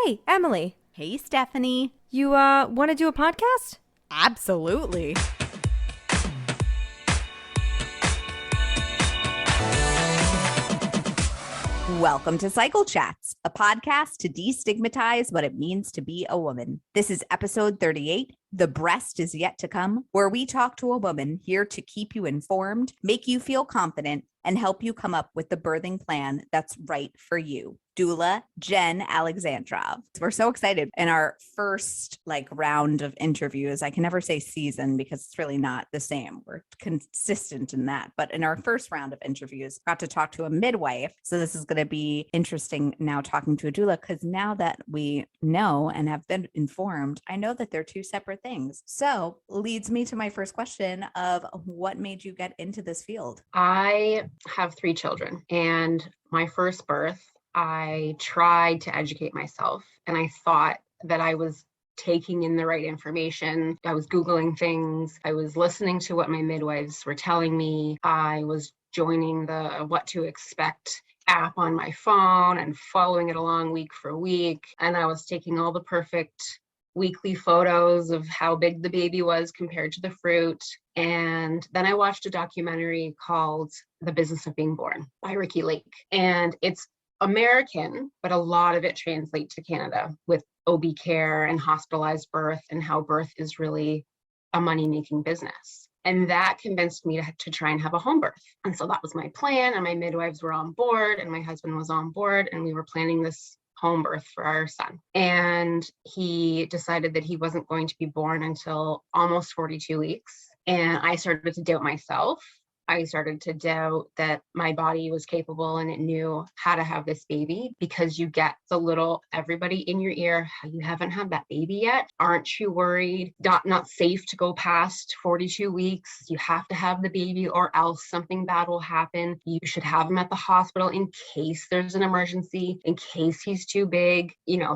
Hey, Emily, Hey, Stephanie. you want to do a podcast? Absolutely. Welcome to Cycle Chats, a podcast to destigmatize what it means to be a woman. This is episode 38. The breast is yet to come, where we talk to a woman here to keep you informed, make you feel confident, and help you come up with the birthing plan that's right for you. Doula Jen Alexandrov. We're so excited. In our first round of interviews, I can never say season because it's really not the same. We're consistent in that. But in our first round of interviews, got to talk to a midwife. So this is going to be interesting now talking to a doula, because now that we know and have been informed, I know that they're two separate things. So leads me to my first question of what made you get into this field? I have 3 children, and my first birth, I tried to educate myself, and I thought that I was taking in the right information. I was Googling things. I was listening to what my midwives were telling me. I was joining the What to Expect app on my phone and following it along week for week. And I was taking all the perfect weekly photos of how big the baby was compared to the fruit. And then I watched a documentary called The Business of Being Born by Ricky Lake. And it's American, but a lot of it translates to Canada with OB care and hospitalized birth, and how birth is really a money-making business. And that convinced me to try and have a home birth. And so that was my plan, and my midwives were on board, and my husband was on board, and we were planning this home birth for our son. And he decided that he wasn't going to be born until almost 42 weeks. And I started to doubt myself. I started to doubt that my body was capable and it knew how to have this baby, because you get the little everybody in your ear, you haven't had that baby yet. Aren't you worried? Not safe to go past 42 weeks. You have to have the baby or else something bad will happen. You should have him at the hospital in case there's an emergency, in case he's too big,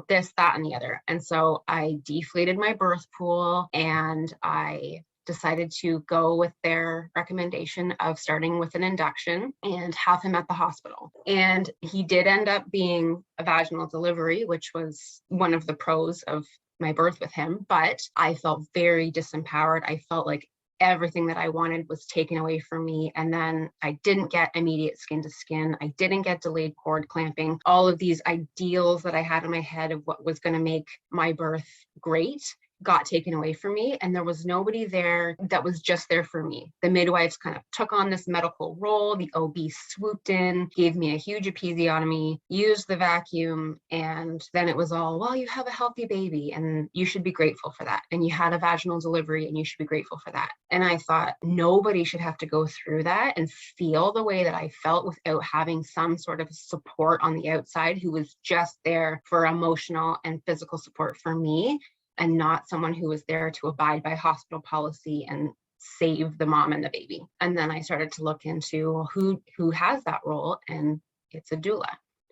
this, that, and the other. And so I deflated my birth pool, and I decided to go with their recommendation of starting with an induction and have him at the hospital. And he did end up being a vaginal delivery, which was one of the pros of my birth with him. But I felt very disempowered. I felt like everything that I wanted was taken away from me. And then I didn't get immediate skin to skin. I didn't get delayed cord clamping. All of these ideals that I had in my head of what was going to make my birth great got taken away from me, and there was nobody there that was just there for me. The midwives kind of took on this medical role. The OB swooped in, gave me a huge episiotomy, used the vacuum, and then it was all, well, you have a healthy baby and you should be grateful for that. And you had a vaginal delivery and you should be grateful for that. And I thought, nobody should have to go through that and feel the way that I felt without having some sort of support on the outside who was just there for emotional and physical support for me, and not someone who was there to abide by hospital policy and save the mom and the baby. And then I started to look into who has that role, and it's a doula.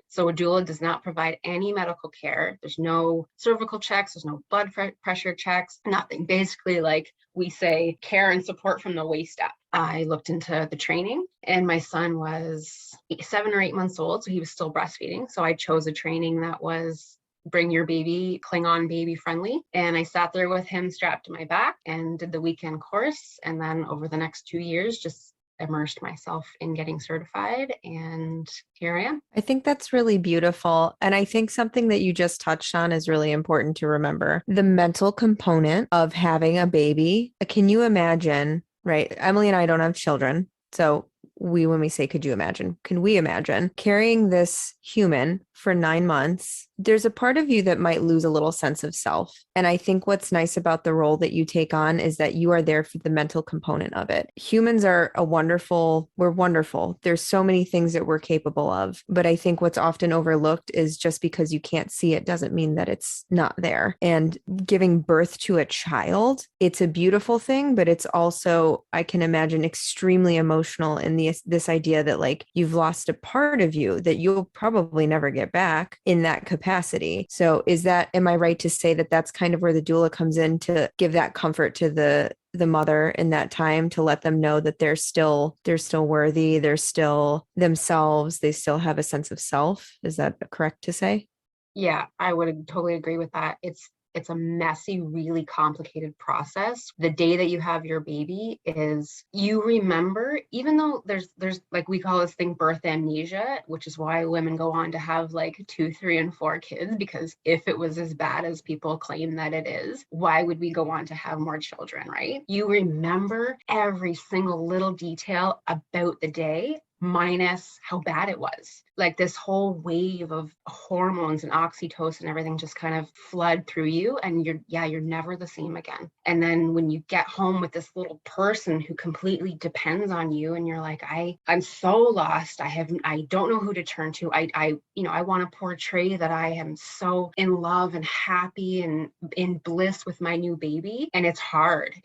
So a doula does not provide any medical care. There's no cervical checks, there's no blood pressure checks, nothing. Basically, like we say, care and support from the waist up. I looked into the training, and my son was 7 or 8 months old, so he was still breastfeeding. So I chose a training that was bring your baby, Klingon baby friendly. And I sat there with him strapped to my back and did the weekend course. And then over the next 2 years, just immersed myself in getting certified. And here I am. I think that's really beautiful. And I think something that you just touched on is really important to remember. The mental component of having a baby. Can you imagine, right? Emily and I don't have children. So when we say, could you imagine? Can we imagine carrying this human for 9 months? There's a part of you that might lose a little sense of self. And I think what's nice about the role that you take on is that you are there for the mental component of it. Humans are we're wonderful. There's so many things that we're capable of. But I think what's often overlooked is just because you can't see it doesn't mean that it's not there. And giving birth to a child, it's a beautiful thing, but it's also, I can imagine, extremely emotional in this idea that you've lost a part of you that you'll probably never get back in that capacity. So am I right to say that that's kind of where the doula comes in to give that comfort to the mother in that time, to let them know that they're still worthy, they're still themselves, they still have a sense of self? Is that correct to say? Yeah, I would totally agree with that. It's a messy, really complicated process. The day that you have your baby is you remember, even though there's like we call this thing birth amnesia, which is why women go on to have like 2, 3, and 4 kids, because if it was as bad as people claim that it is, why would we go on to have more children, right? You remember every single little detail about the day, minus how bad it was. Like this whole wave of hormones and oxytocin and everything just kind of flood through you, and you're never the same again. And then when you get home with this little person who completely depends on you, and you're like, I'm so lost. I don't know who to turn to. I want to portray that I am so in love and happy and in bliss with my new baby. And it's hard.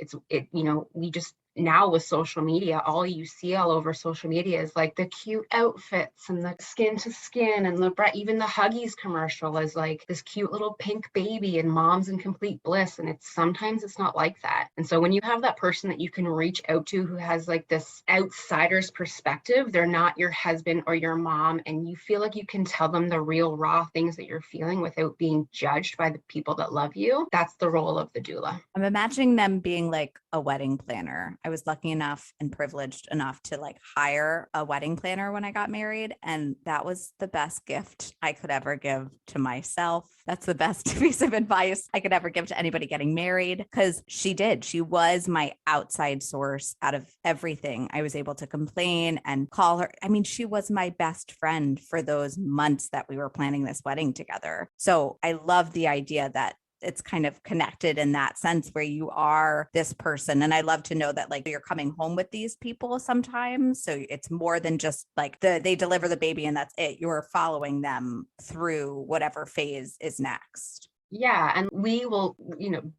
We just, now with social media, all you see all over social media is like the cute outfits and the skin to skin, and even the Huggies commercial is like this cute little pink baby and mom's in complete bliss. And sometimes it's not like that. And so when you have that person that you can reach out to who has like this outsider's perspective, they're not your husband or your mom, and you feel like you can tell them the real raw things that you're feeling without being judged by the people that love you. That's the role of the doula. I'm imagining them being like a wedding planner. I was lucky enough and privileged enough to like hire a wedding planner when I got married. And that was the best gift I could ever give to myself. That's the best piece of advice I could ever give to anybody getting married, because she was my outside source out of everything. I was able to complain and call her. I mean, she was my best friend for those months that we were planning this wedding together. So I love the idea that it's kind of connected in that sense where you are this person. And I love to know that like you're coming home with these people sometimes. So it's more than just like they deliver the baby and that's it. You're following them through whatever phase is next. Yeah, and we will,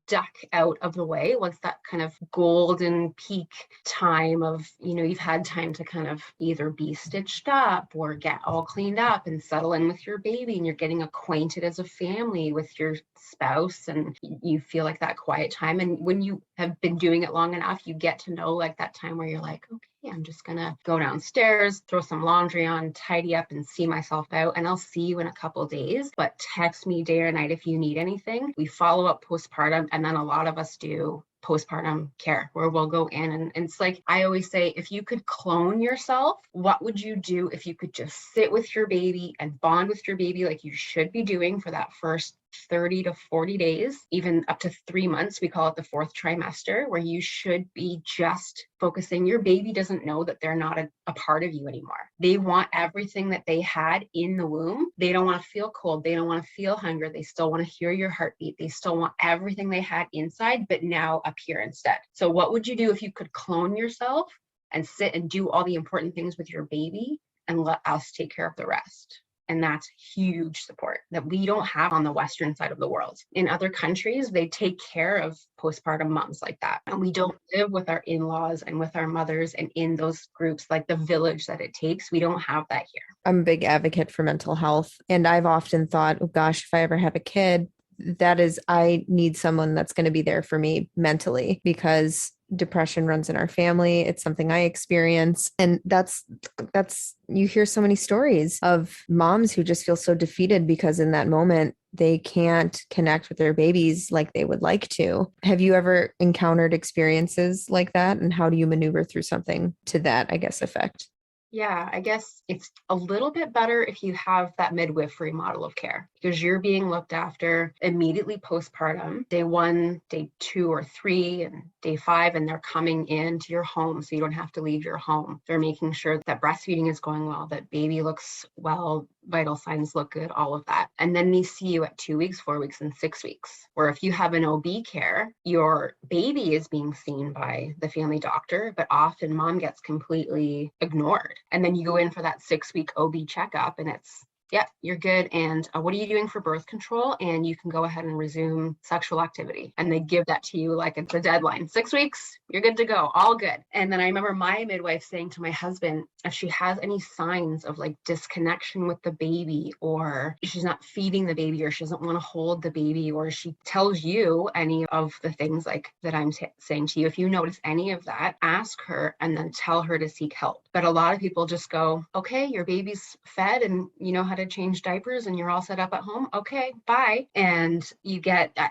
duck out of the way once that kind of golden peak time of, you've had time to kind of either be stitched up or get all cleaned up and settle in with your baby, and you're getting acquainted as a family with your spouse, and you feel like that quiet time. And when you have been doing it long enough, you get to know like that time where you're like, okay, I'm just gonna go downstairs, throw some laundry on, tidy up, and see myself out. And I'll see you in a couple of days, but text me day or night if you need anything. We follow up postpartum, and then a lot of us do postpartum care where we'll go in and it's like I always say, if you could clone yourself, what would you do if you could just sit with your baby and bond with your baby like you should be doing for that first 30 to 40 days, even up to 3 months. We call it the 4th trimester, where you should be just focusing. Your baby doesn't know that they're not a part of you anymore. They want everything that they had in the womb. They don't want to feel cold. They don't want to feel hunger. They still want to hear your heartbeat. They still want everything they had inside, but now up here instead. So what would you do if you could clone yourself and sit and do all the important things with your baby and let us take care of the rest? And that's huge support that we don't have on the Western side of the world. In other countries, they take care of postpartum moms like that. And we don't live with our in-laws and with our mothers and in those groups, like the village that it takes. We don't have that here. I'm a big advocate for mental health. And I've often thought, oh gosh, if I ever have a kid, I need someone that's going to be there for me mentally, because depression runs in our family. It's something I experience. And that's, you hear so many stories of moms who just feel so defeated because in that moment, they can't connect with their babies like they would like to. Have you ever encountered experiences like that? And how do you maneuver through something to that, I guess, effect? Yeah, I guess it's a little bit better if you have that midwifery model of care, because you're being looked after immediately postpartum, day 1, day 2 or 3, and day 5, and they're coming into your home so you don't have to leave your home. They're making sure that breastfeeding is going well, that baby looks well, vital signs look good, all of that. And then they see you at 2 weeks, 4 weeks, and 6 weeks. Where if you have an OB care, your baby is being seen by the family doctor, but often mom gets completely ignored. And then you go in for that 6-week OB checkup and it's, yeah, you're good. And what are you doing for birth control? And you can go ahead and resume sexual activity. And they give that to you like it's a deadline. 6 weeks, you're good to go, all good. And then I remember my midwife saying to my husband, if she has any signs of like disconnection with the baby, or she's not feeding the baby, or she doesn't want to hold the baby, or she tells you any of the things like that I'm saying to you, if you notice any of that, ask her and then tell her to seek help. But a lot of people just go, okay, your baby's fed and you know how to to change diapers and you're all set up at home. Okay, bye. And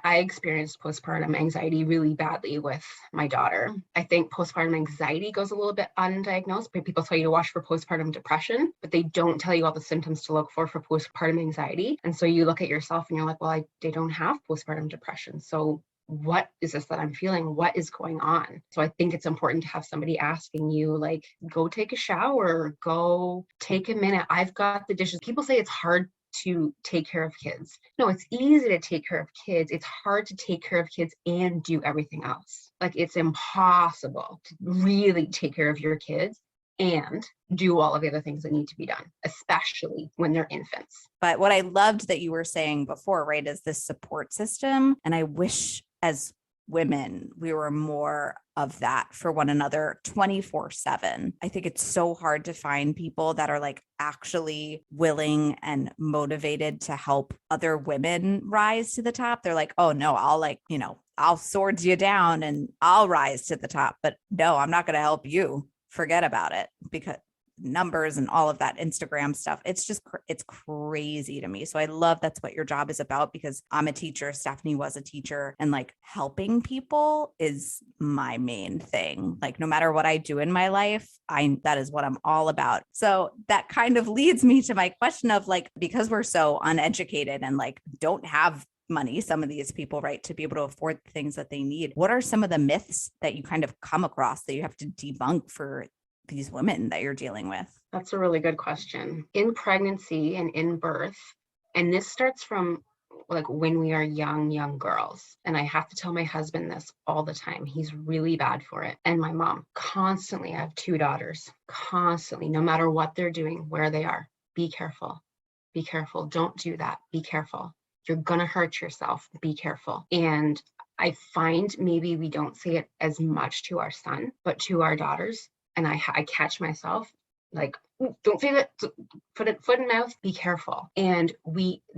I experienced postpartum anxiety really badly with my daughter. I think postpartum anxiety goes a little bit undiagnosed, but people tell you to watch for postpartum depression, but they don't tell you all the symptoms to look for postpartum anxiety. And so you look at yourself and you're like, well, they don't have postpartum depression. So what is this that I'm feeling? What is going on? So I think it's important to have somebody asking you, like, go take a shower, go take a minute. I've got the dishes. People say it's hard to take care of kids. No, it's easy to take care of kids. It's hard to take care of kids and do everything else. Like, it's impossible to really take care of your kids and do all of the other things that need to be done, especially when they're infants. But what I loved that you were saying before, right, is this support system. And I wish as women, we were more of that for one another 24/7. I think it's so hard to find people that are like actually willing and motivated to help other women rise to the top. They're like, oh no, I'll swords you down and I'll rise to the top. But no, I'm not going to help you. Forget about it, because numbers and all of that Instagram stuff, it's crazy to me. So I love that's what your job is about, because I'm a teacher. Stephanie was a teacher, and like helping people is my main thing. Like, no matter what I do in my life, that is what I'm all about. So that kind of leads me to my question of, like, because we're so uneducated and like don't have money, some of these people, right, to be able to afford the things that they need, what are some of the myths that you kind of come across that you have to debunk for these women that you're dealing with? That's a really good question. In pregnancy and in birth, and this starts from like when we are young girls, and I have to tell my husband this all the time. He's really bad for it. And my mom constantly, I have 2 daughters, constantly, no matter what they're doing, where they are, be careful, be careful. Don't do that. Be careful. You're going to hurt yourself. Be careful. And I find maybe we don't say it as much to our son, but to our daughters. And I catch myself like, don't say that, foot in mouth, be careful. And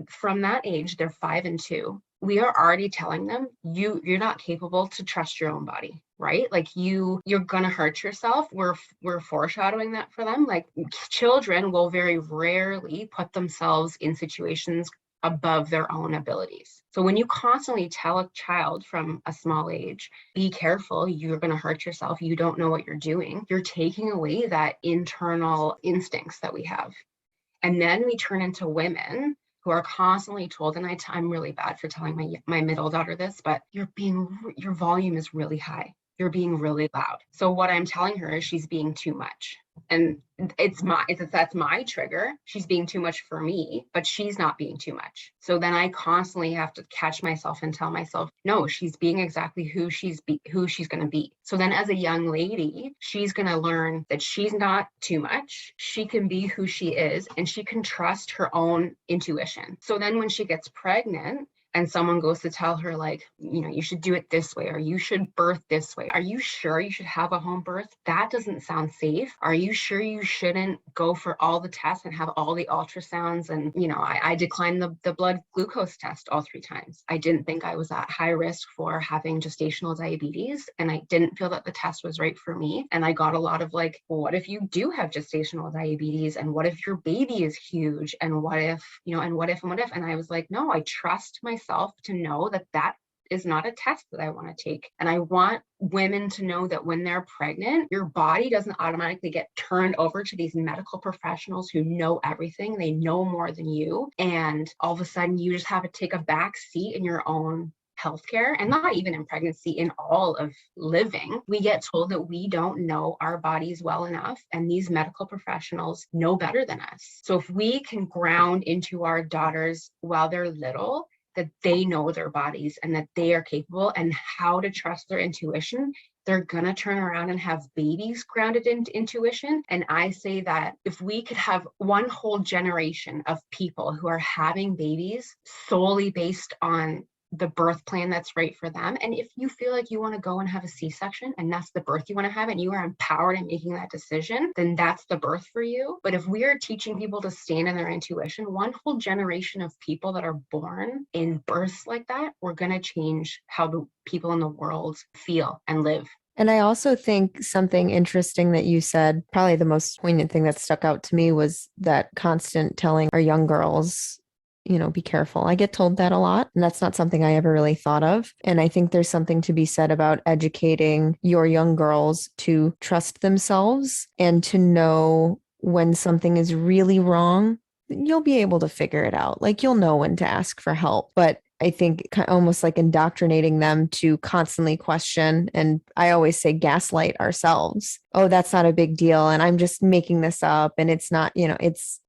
from that age, they're 5 and 2, we are already telling them, you're not capable to trust your own body, right? Like you're going to hurt yourself. We're foreshadowing that for them. Like, children will very rarely put themselves in situations above their own abilities. So when you constantly tell a child from a small age, be careful, you're going to hurt yourself, you don't know what you're doing, you're taking away that internal instincts that we have. And then we turn into women who are constantly told, and I'm really bad for telling my middle daughter this, but your volume is really high. You're being really loud. So what I'm telling her is she's being too much. And that's my trigger. She's being too much for me, but she's not being too much. So then I constantly have to catch myself and tell myself, no, she's being exactly who she's going to be. So then as a young lady, she's going to learn that she's not too much. She can be who she is, and she can trust her own intuition. So then when she gets pregnant, and someone goes to tell her, like, you should do it this way, or you should birth this way. Are you sure you should have a home birth? That doesn't sound safe. Are you sure you shouldn't go for all the tests and have all the ultrasounds? And, I declined the blood glucose test all 3 times. I didn't think I was at high risk for having gestational diabetes, and I didn't feel that the test was right for me. And I got a lot of like, well, what if you do have gestational diabetes? And what if your baby is huge? And what if, and what if? And I was like, no, I trust myself to know that is not a test that I want to take. And I want women to know that when they're pregnant, your body doesn't automatically get turned over to these medical professionals who know everything. They know more than you. And all of a sudden you just have to take a back seat in your own healthcare, and not even in pregnancy, in all of living. We get told that we don't know our bodies well enough, and these medical professionals know better than us. So if we can ground into our daughters while they're little, that they know their bodies and that they are capable and how to trust their intuition, they're going to turn around and have babies grounded in intuition. And I say that if we could have one whole generation of people who are having babies solely based on the birth plan that's right for them. And if you feel like you want to go and have a C-section and that's the birth you want to have, and you are empowered in making that decision, then that's the birth for you. But if we are teaching people to stand in their intuition, one whole generation of people that are born in births like that, we're going to change how the people in the world feel and live. And I also think something interesting that you said, probably the most poignant thing that stuck out to me was that constant telling our young girls, be careful. I get told that a lot, and that's not something I ever really thought of. And I think there's something to be said about educating your young girls to trust themselves and to know when something is really wrong. You'll be able to figure it out. Like you'll know when to ask for help. But I think almost like indoctrinating them to constantly question. And I always say gaslight ourselves. Oh, that's not a big deal. And I'm just making this up. And it's not,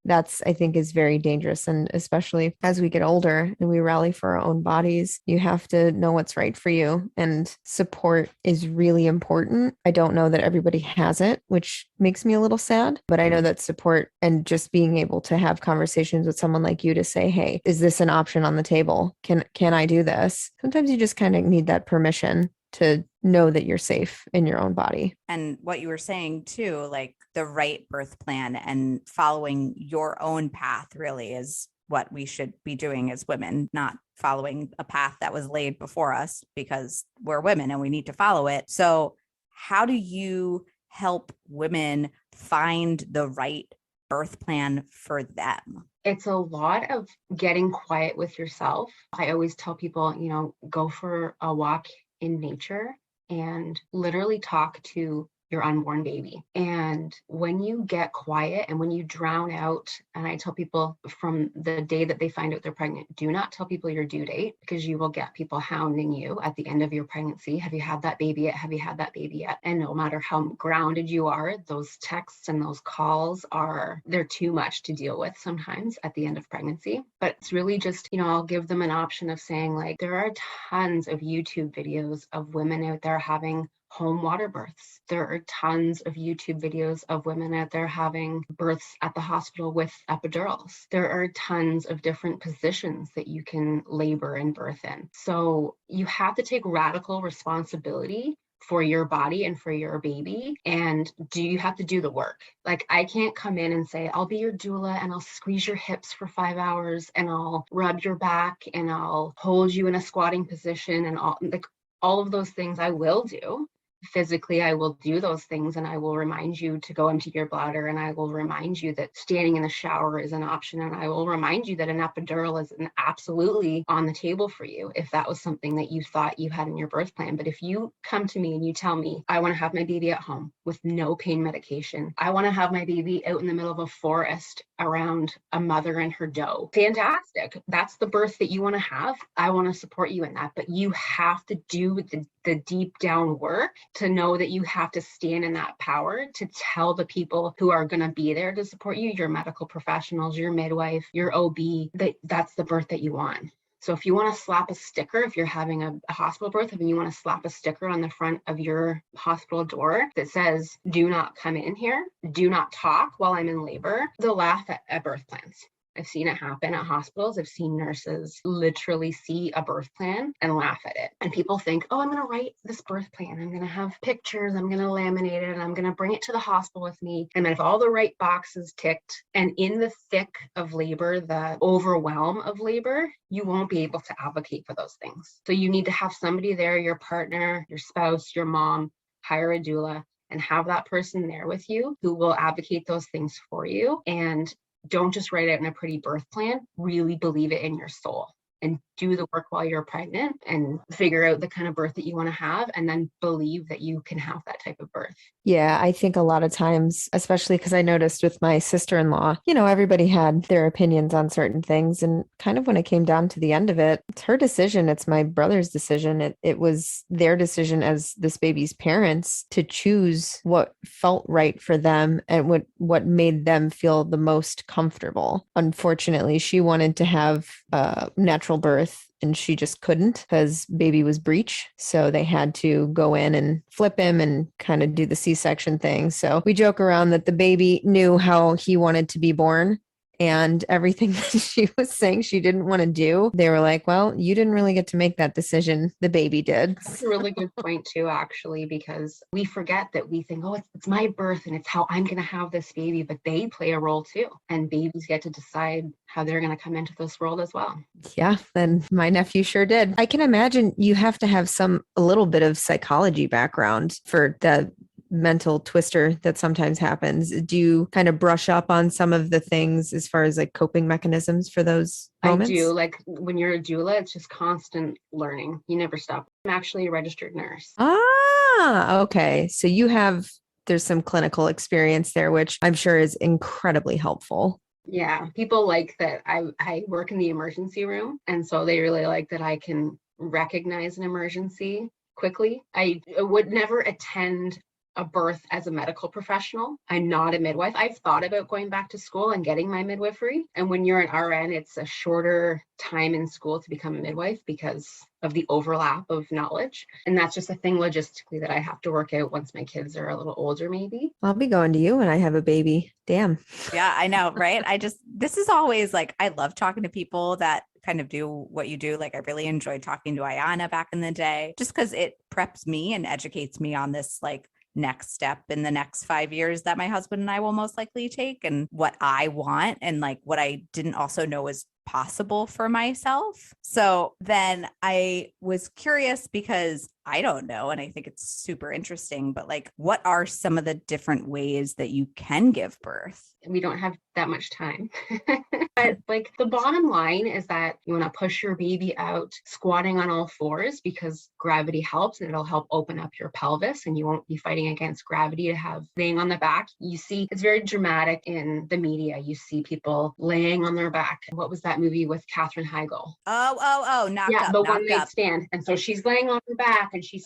that's, I think, is very dangerous. And especially as we get older and we rally for our own bodies, you have to know what's right for you. And support is really important. I don't know that everybody has it, which makes me a little sad, but I know that support and just being able to have conversations with someone like you to say, hey, is this an option on the table? Can I do this? Sometimes you just kind of need that permission to know that you're safe in your own body. And what you were saying too, like the right birth plan and following your own path really is what we should be doing as women, not following a path that was laid before us because we're women and we need to follow it. So how do you help women find the right birth plan for them? It's a lot of getting quiet with yourself. I always tell people, go for a walk in nature and literally talk to your unborn baby. And when you get quiet and when you drown out, and I tell people from the day that they find out they're pregnant, do not tell people your due date because you will get people hounding you at the end of your pregnancy. Have you had that baby yet? Have you had that baby yet? And no matter how grounded you are, those texts and those calls they're too much to deal with sometimes at the end of pregnancy. But it's really just, I'll give them an option of saying like, there are tons of YouTube videos of women out there having home water births. There are tons of YouTube videos of women out there having births at the hospital with epidurals. There are tons of different positions that you can labor and birth in. So you have to take radical responsibility for your body and for your baby. And do you have to do the work? Like I can't come in and say, I'll be your doula and I'll squeeze your hips for 5 hours and I'll rub your back and I'll hold you in a squatting position and all of those things I will do. Physically, I will do those things and I will remind you to go empty your bladder and I will remind you that standing in the shower is an option and I will remind you that an epidural is absolutely on the table for you if that was something that you thought you had in your birth plan. But if you come to me and you tell me, I want to have my baby at home with no pain medication, I want to have my baby out in the middle of a forest around a mother and her doe, fantastic. That's the birth that you want to have. I want to support you in that, but you have to do the deep down work to know that you have to stand in that power to tell the people who are going to be there to support you, your medical professionals, your midwife, your OB, that's the birth that you want. So if you want to slap a sticker, if you're having a hospital birth and you want to slap a sticker on the front of your hospital door that says, do not come in here, do not talk while I'm in labor, they'll laugh at birth plans. I've seen it happen at hospitals. I've seen nurses literally see a birth plan and laugh at it. And people think, oh, I'm going to write this birth plan. I'm going to have pictures. I'm going to laminate it and I'm going to bring it to the hospital with me. And if all the right boxes ticked and in the thick of labor, the overwhelm of labor, you won't be able to advocate for those things. So you need to have somebody there, your partner, your spouse, your mom, hire a doula and have that person there with you who will advocate those things for you. And don't just write it in a pretty birth plan, really believe it in your soul and do the work while you're pregnant and figure out the kind of birth that you want to have and then believe that you can have that type of birth. Yeah, I think a lot of times, especially because I noticed with my sister-in-law, everybody had their opinions on certain things. And kind of when it came down to the end of it, it's her decision. It's my brother's decision. It was their decision as this baby's parents to choose what felt right for them and what made them feel the most comfortable. Unfortunately, she wanted to have a natural birth and she just couldn't because baby was breech. So they had to go in and flip him and kind of do the C-section thing. So we joke around that the baby knew how he wanted to be born and everything that she was saying she didn't want to do, they were like, well, you didn't really get to make that decision. The baby did. That's a really good point too, actually, because we forget that we think, oh, it's my birth and it's how I'm going to have this baby, but they play a role too. And babies get to decide how they're going to come into this world as well. Yeah, and my nephew sure did. I can imagine you have to have a little bit of psychology background for the mental twister that sometimes happens. Do you kind of brush up on some of the things as far as like coping mechanisms for those moments? I do. Like when you're a doula, it's just constant learning. You never stop. I'm actually a registered nurse. Okay. So there's some clinical experience there, which I'm sure is incredibly helpful. Yeah, people like that I work in the emergency room. And so they really like that I can recognize an emergency quickly. I would never attend a birth as a medical professional. I'm not a midwife. I've thought about going back to school and getting my midwifery. And when you're an RN, it's a shorter time in school to become a midwife because of the overlap of knowledge. And that's just a thing logistically that I have to work out once my kids are a little older, maybe. I'll be going to you when I have a baby. Damn. Yeah, I know, right? This is always like, I love talking to people that kind of do what you do. Like I really enjoyed talking to Ayana back in the day, just because it preps me and educates me on this like next step in the next 5 years that my husband and I will most likely take and what I want and like what I didn't also know is possible for myself. So then I was curious because I don't know, and I think it's super interesting, but like, what are some of the different ways that you can give birth? We don't have that much time. But like the bottom line is that you want to push your baby out squatting on all fours because gravity helps and it'll help open up your pelvis and you won't be fighting against gravity to have laying on the back. You see, it's very dramatic in the media. You see people laying on their back. What was that movie with Katherine Heigl? Knocked The Up. One Night Stand. And so she's laying on her back and she's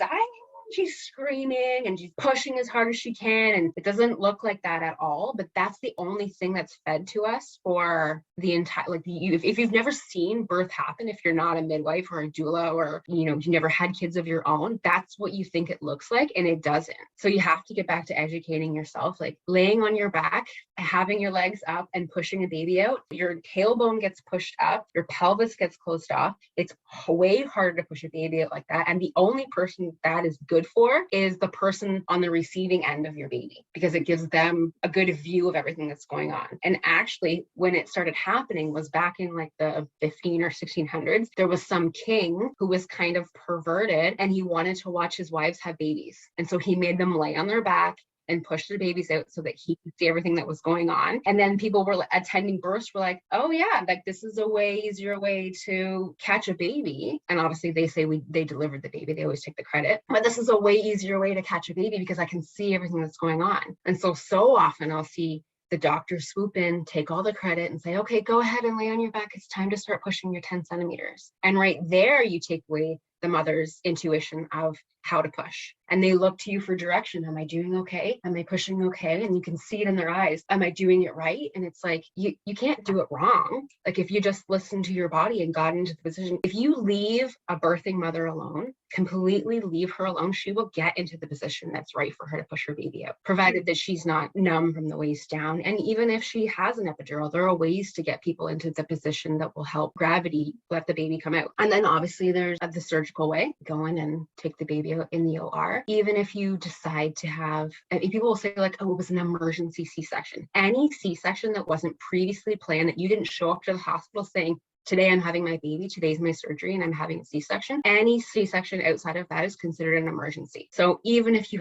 screaming and she's pushing as hard as she can. And it doesn't look like that at all, but that's the only thing that's fed to us for the entire, if you've never seen birth happen, if you're not a midwife or a doula or, you've never had kids of your own, that's what you think it looks like. And it doesn't. So you have to get back to educating yourself, like laying on your back, having your legs up and pushing a baby out. Your tailbone gets pushed up, your pelvis gets closed off. It's way harder to push a baby out like that. And the only person that is good for is the person on the receiving end of your baby, because it gives them a good view of everything that's going on. And actually, when it started happening was back in like the 15 or 1600s. There was some king who was kind of perverted and he wanted to watch his wives have babies. And so he made them lay on their back and push the babies out so that he could see everything that was going on. And then people were attending births were like, oh yeah, like this is a way easier way to catch a baby. And obviously they say they delivered the baby. They always take the credit, but this is a way easier way to catch a baby because I can see everything that's going on. And so often I'll see the doctor swoop in, take all the credit and say, okay, go ahead and lay on your back. It's time to start pushing your 10 centimeters. And right there, you take away the mother's intuition of how to push. And they look to you for direction. Am I doing okay? Am I pushing okay? And you can see it in their eyes. Am I doing it right? And it's like, you can't do it wrong. Like if you just listen to your body and got into the position, if you leave a birthing mother alone, completely leave her alone, she will get into the position that's right for her to push her baby out, provided that she's not numb from the waist down. And even if she has an epidural, there are ways to get people into the position that will help gravity let the baby come out. And then obviously there's the surgical way, go in and take the baby out in the OR. Even if you decide to have, and people will say like, oh, it was an emergency C-section. Any C-section that wasn't previously planned, that you didn't show up to the hospital saying, today I'm having my baby, today's my surgery, and I'm having a C-section. Any C-section outside of that is considered an emergency. So even if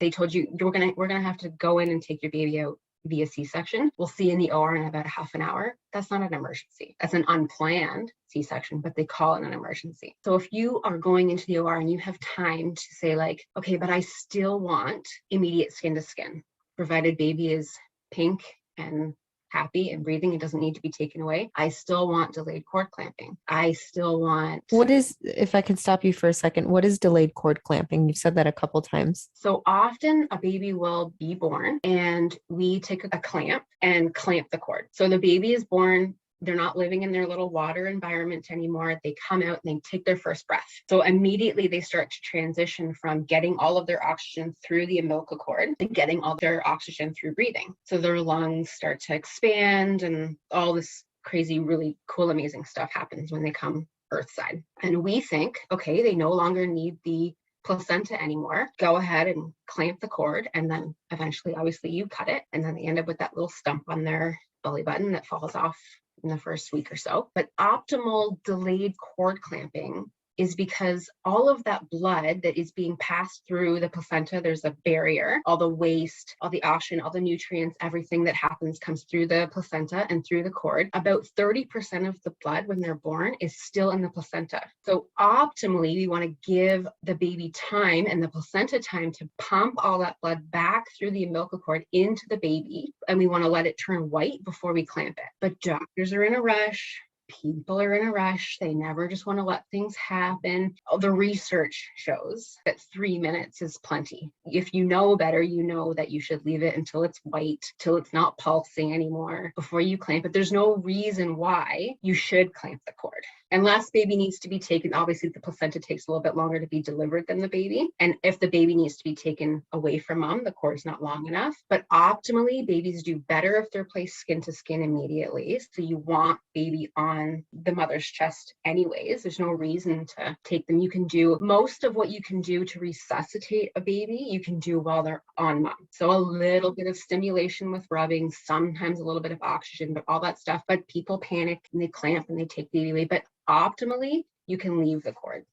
they told you we're gonna have to go in and take your baby out via C-section, we'll see in the OR in about a half an hour. That's not an emergency. That's an unplanned C-section, but they call it an emergency. So if you are going into the OR and you have time to say like, okay, but I still want immediate skin to skin, provided baby is pink and happy and breathing, it doesn't need to be taken away. I still want delayed cord clamping. I still want... if I can stop you for a second, what is delayed cord clamping? You've said that a couple times. So often a baby will be born and we take a clamp and clamp the cord. So the baby is born they're not living in their little water environment anymore. They come out and they take their first breath. So immediately they start to transition from getting all of their oxygen through the umbilical cord to getting all their oxygen through breathing. So their lungs start to expand and all this crazy, really cool, amazing stuff happens when they come earthside. And we think, okay, they no longer need the placenta anymore. Go ahead and clamp the cord, and then eventually, obviously, you cut it, and then they end up with that little stump on their belly button that falls off in the first week or so. But optimal delayed cord clamping is because all of that blood that is being passed through the placenta, there's a barrier, all the waste, all the oxygen, all the nutrients, everything that happens comes through the placenta and through the cord. About 30% of the blood when they're born is still in the placenta. So optimally, we want to give the baby time and the placenta time to pump all that blood back through the umbilical cord into the baby. And we want to let it turn white before we clamp it. But doctors are in a rush. People are in a rush. They never just want to let things happen. The research shows that 3 minutes is plenty. If you know better, you know that you should leave it until it's white, till it's not pulsing anymore before you clamp it. There's no reason why you should clamp the cord. Unless baby needs to be taken, obviously the placenta takes a little bit longer to be delivered than the baby. And if the baby needs to be taken away from mom, the cord's not long enough. But optimally, babies do better if they're placed skin to skin immediately. So you want baby on the mother's chest anyways. There's no reason to take them. You can do most of what you can do to resuscitate a baby, you can do while they're on mom. So a little bit of stimulation with rubbing, sometimes a little bit of oxygen, but all that stuff. But people panic and they clamp and they take baby away. But optimally, you can leave the cord.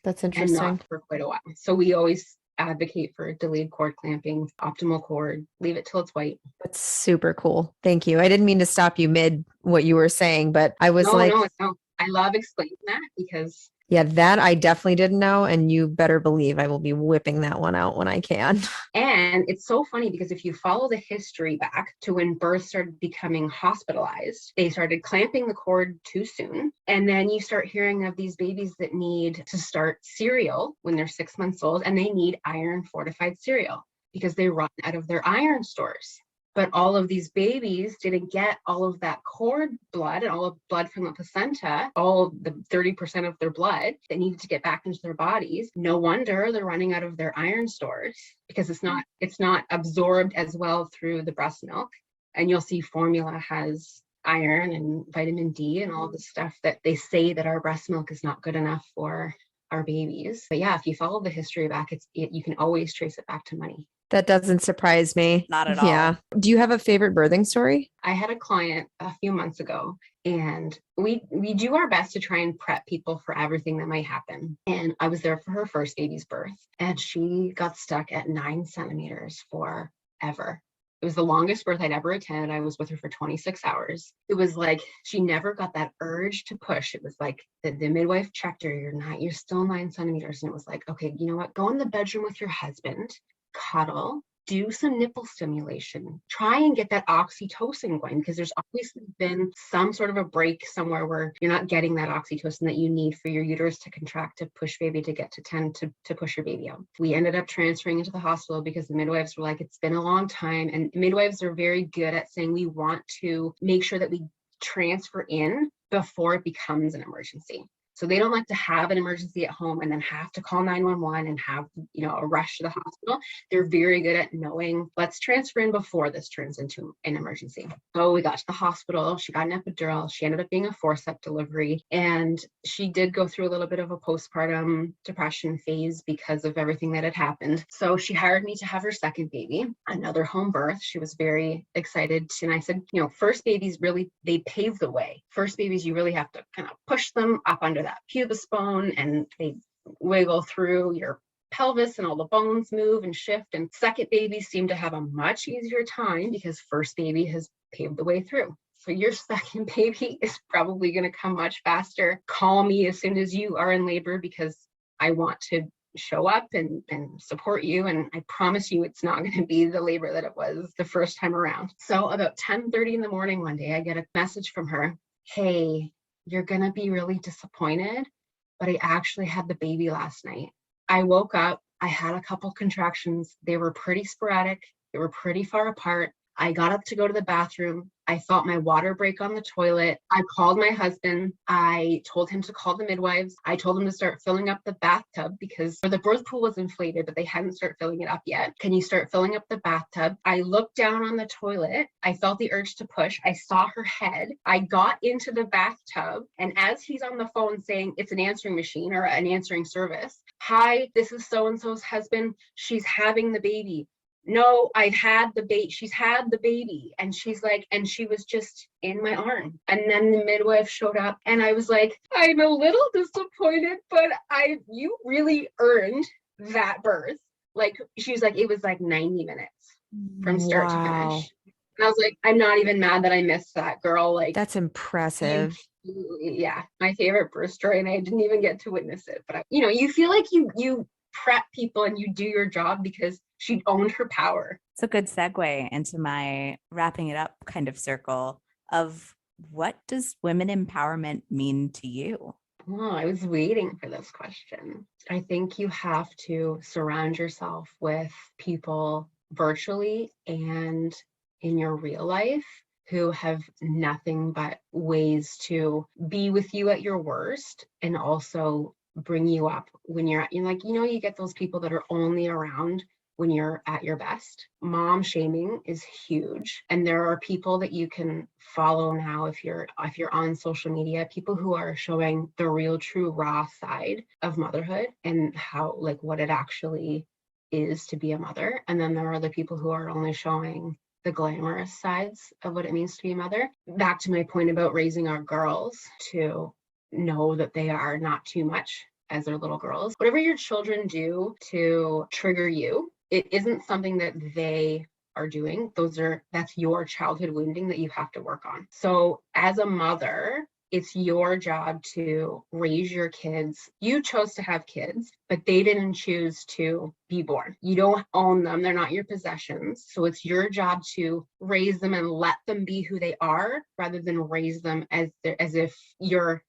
That's And interesting. not for quite a while. So we always advocate for delayed cord clamping, optimal cord, leave it till it's white. That's super cool. Thank you. I didn't mean to stop you mid what you were saying, but I was No. I love explaining that because yeah, that I definitely didn't know. And you better believe I will be whipping that one out when I can. And it's so funny because if you follow the history back to when births started becoming hospitalized, they started clamping the cord too soon. And then you start hearing of these babies that need to start cereal when they're 6 months old, and they need iron fortified cereal because they run out of their iron stores. But all of these babies didn't get all of that cord blood and all of blood from the placenta, all the 30% of their blood that needed to get back into their bodies. No wonder they're running out of their iron stores because it's not absorbed as well through the breast milk. And you'll see formula has iron and vitamin D and all the stuff that they say that our breast milk is not good enough for our babies. But yeah, if you follow the history back, you can always trace it back to money. That doesn't surprise me. Not at all. Yeah. Do you have a favorite birthing story? I had a client a few months ago, and we do our best to try and prep people for everything that might happen. And I was there for her first baby's birth, and she got stuck at 9 centimeters forever. It was the longest birth I'd ever attended. I was with her for 26 hours. It was like she never got that urge to push. It was like the midwife checked her, you're still 9 centimeters. And it was like, okay, you know what? Go in the bedroom with your husband, cuddle, do some nipple stimulation, try and get that oxytocin going, because there's obviously been some sort of a break somewhere where you're not getting that oxytocin that you need for your uterus to contract to push baby to get to 10 to push your baby out. We ended up transferring into the hospital because the midwives were like, it's been a long time. And midwives are very good at saying, we want to make sure that we transfer in before it becomes an emergency. So they don't like to have an emergency at home and then have to call 911 and have, a rush to the hospital. They're very good at knowing, let's transfer in before this turns into an emergency. So we got to the hospital. She got an epidural. She ended up being a forceps delivery. And she did go through a little bit of a postpartum depression phase because of everything that had happened. So she hired me to have her second baby, another home birth. She was very excited. And I said, first babies really, they pave the way. First babies, you really have to kind of push them up under that pubis bone and they wiggle through your pelvis and all the bones move and shift. And second babies seem to have a much easier time because first baby has paved the way through. So your second baby is probably going to come much faster. Call me as soon as you are in labor because I want to show up and support you. And I promise you it's not going to be the labor that it was the first time around. So about 10:30 in the morning one day, I get a message from her. Hey, you're going to be really disappointed, but I actually had the baby last night. I woke up, I had a couple contractions. They were pretty sporadic. They were pretty far apart. I got up to go to the bathroom. I felt my water break on the toilet. I called my husband. I told him to call the midwives. I told him to start filling up the bathtub because the birth pool was inflated, but they hadn't started filling it up yet. Can you start filling up the bathtub? I looked down on the toilet. I felt the urge to push. I saw her head. I got into the bathtub. And as he's on the phone saying it's an answering machine or an answering service, hi, this is so-and-so's husband. She's having the baby. No, I've had the baby. She's had the baby. And she's like, and she was just in my arm. And then the midwife showed up and I was like, I'm a little disappointed, but you really earned that birth. Like, she's like, it was like 90 minutes from start to finish. And I was like, I'm not even mad that I missed that, girl. Like, that's impressive. Yeah, my favorite birth story. And I didn't even get to witness it. But, you feel like you prep people and you do your job because she owned her power. It's a good segue into my wrapping it up kind of circle of what does women empowerment mean to you? Oh, I was waiting for this question. I think you have to surround yourself with people virtually and in your real life who have nothing but ways to be with you at your worst and also bring you up when you're like, you get those people that are only around when you're at your best. Mom shaming is huge. And there are people that you can follow now if you're on social media, people who are showing the real, true, raw side of motherhood and how, like, what it actually is to be a mother. And then there are the people who are only showing the glamorous sides of what it means to be a mother. Back to my point about raising our girls to know that they are not too much as their little girls. Whatever your children do to trigger you, it isn't something that they are doing. That's your childhood wounding that you have to work on. So as a mother, it's your job to raise your kids. You chose to have kids, but they didn't choose to be born. You don't own them. They're not your possessions. So it's your job to raise them and let them be who they are rather than raise them as if you're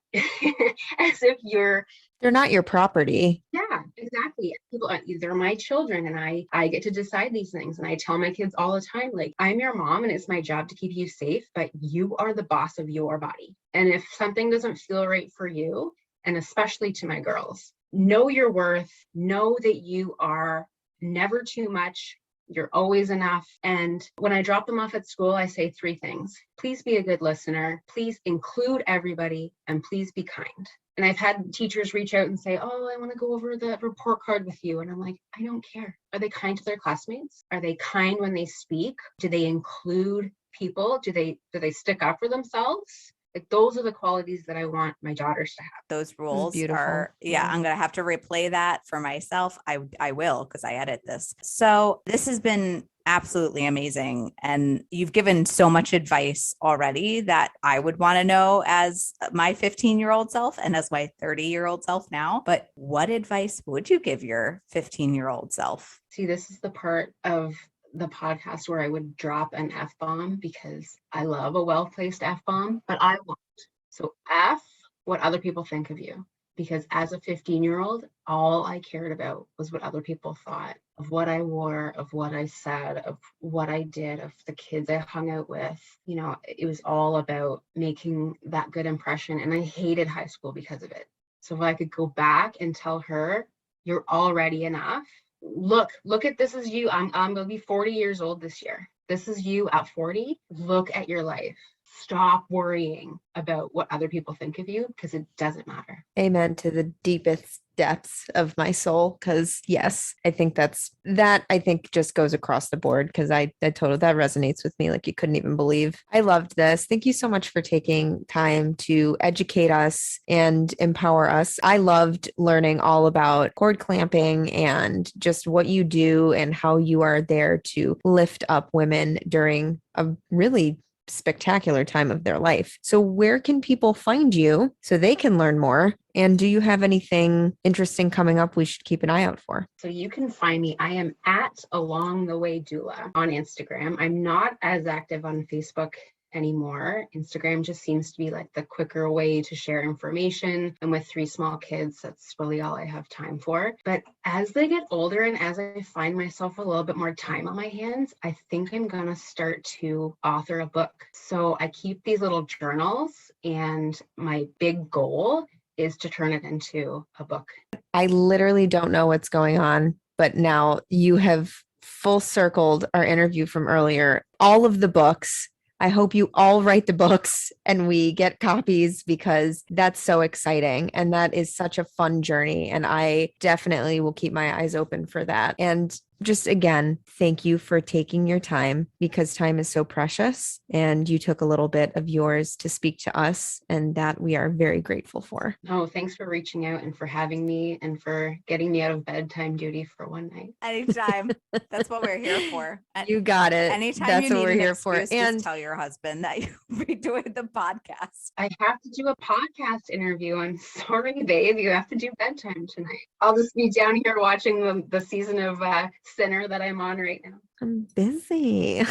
they're not your property. Yeah, exactly. People, they're my children and I get to decide these things. And I tell my kids all the time, like, I'm your mom and it's my job to keep you safe, but you are the boss of your body. And if something doesn't feel right for you, and especially to my girls, know your worth, know that you are never too much. You're always enough. And when I drop them off at school, I say 3 things. Please be a good listener. Please include everybody and please be kind. And I've had teachers reach out and say, oh, I want to go over the report card with you. And I'm like, I don't care. Are they kind to their classmates? Are they kind when they speak? Do they include people? Do they stick up for themselves? Like, those are the qualities that I want my daughters to have. Those rules beautiful. are, I'm going to have to replay that for myself. I will, because I edit this. So this has been absolutely amazing. And you've given so much advice already that I would want to know as my 15-year-old self and as my 30-year-old self now. But what advice would you give your 15-year-old self? See, this is the part of the podcast where I would drop an F-bomb because I love a well-placed F-bomb, but I won't. So F what other people think of you. Because as a 15-year-old, all I cared about was what other people thought of what I wore, of what I said, of what I did, of the kids I hung out with. It was all about making that good impression. And I hated high school because of it. So if I could go back and tell her, you're already enough. Look at this as you. I'm going to be 40 years old this year. This is you at 40. Look at your life. Stop worrying about what other people think of you because it doesn't matter. Amen to the deepest depths of my soul. Because yes, I think I think just goes across the board because that resonates with me like you couldn't even believe. I loved this. Thank you so much for taking time to educate us and empower us. I loved learning all about cord clamping and just what you do and how you are there to lift up women during a really spectacular time of their life. So where can people find you so they can learn more? And do you have anything interesting coming up we should keep an eye out for? So you can find me. I am at Alongthewaydoula on Instagram. I'm not as active on Facebook anymore. Instagram just seems to be like the quicker way to share information. And with 3 small kids, that's really all I have time for. But as they get older and as I find myself a little bit more time on my hands, I think I'm going to start to author a book. So I keep these little journals, and my big goal is to turn it into a book. I literally don't know what's going on, but now you have full circled our interview from earlier. All of the books. I hope you all write the books and we get copies, because that's so exciting. And that is such a fun journey. And I definitely will keep my eyes open for that. And just again, thank you for taking your time, because time is so precious, and you took a little bit of yours to speak to us, and that we are very grateful for. Oh, thanks for reaching out and for having me and for getting me out of bedtime duty for one night. Anytime. That's what we're here for. You got it. Anytime that's you what need we're an here for. excuse, And just tell your husband that you'll be doing the podcast. I have to do a podcast interview. I'm sorry, babe. You have to do bedtime tonight. I'll just be down here watching the season of Sinner that I'm on right now. I'm busy.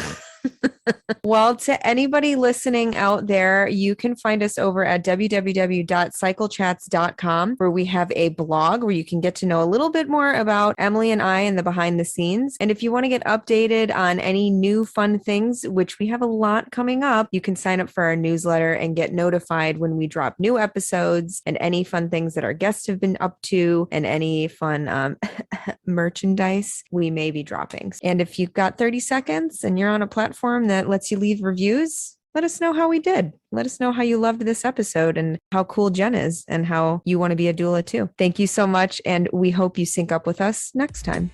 Well, to anybody listening out there, you can find us over at www.cyclechats.com, where we have a blog where you can get to know a little bit more about Emily and I and the behind the scenes. And if you want to get updated on any new fun things, which we have a lot coming up, you can sign up for our newsletter and get notified when we drop new episodes and any fun things that our guests have been up to, and any fun merchandise we may be dropping. And if you've got 30 seconds and you're on a platform that lets you leave reviews, let us know how we did. Let us know how you loved this episode and how cool Jen is and how you want to be a doula too. Thank you so much. And we hope you sync up with us next time.